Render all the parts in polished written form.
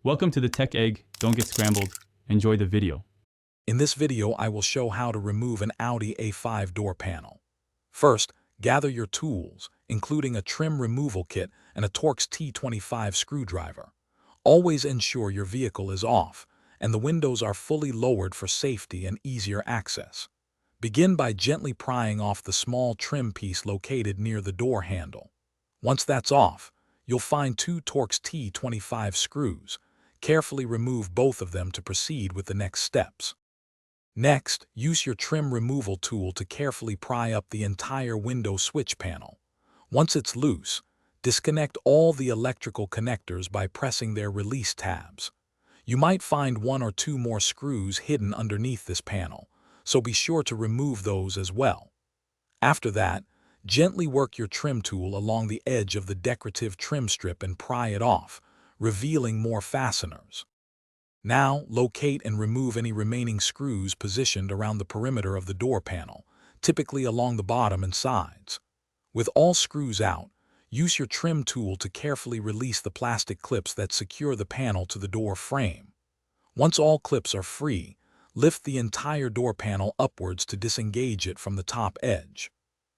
Welcome to the Tech Egg. Don't get scrambled. Enjoy the video. In this video, I will show how to remove an Audi A5 door panel. First, gather your tools, including a trim removal kit and a Torx T25 screwdriver. Always ensure your vehicle is off and the windows are fully lowered for safety and easier access. Begin by gently prying off the small trim piece located near the door handle. Once that's off, you'll find two Torx T25 screws. Carefully remove both of them to proceed with the next steps. Next, use your trim removal tool to carefully pry up the entire window switch panel. Once it's loose, disconnect all the electrical connectors by pressing their release tabs. You might find one or two more screws hidden underneath this panel, so be sure to remove those as well. After that, gently work your trim tool along the edge of the decorative trim strip and pry it off, revealing more fasteners. Now, locate and remove any remaining screws positioned around the perimeter of the door panel, typically along the bottom and sides. With all screws out, use your trim tool to carefully release the plastic clips that secure the panel to the door frame. Once all clips are free, lift the entire door panel upwards to disengage it from the top edge.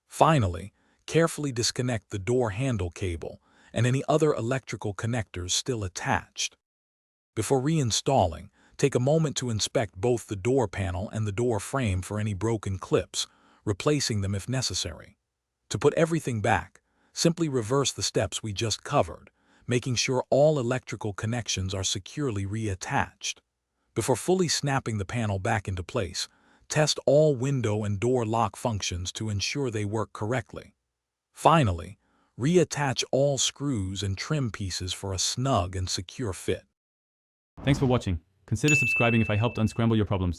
Finally, carefully disconnect the door handle cable and any other electrical connectors still attached. Before reinstalling, take a moment to inspect both the door panel and the door frame for any broken clips, replacing them if necessary. To put everything back, simply reverse the steps we just covered, making sure all electrical connections are securely reattached. Before fully snapping the panel back into place, test all window and door lock functions to ensure they work correctly. Finally, reattach all screws and trim pieces for a snug and secure fit. Thanks for watching. Consider subscribing if I helped unscramble your problems.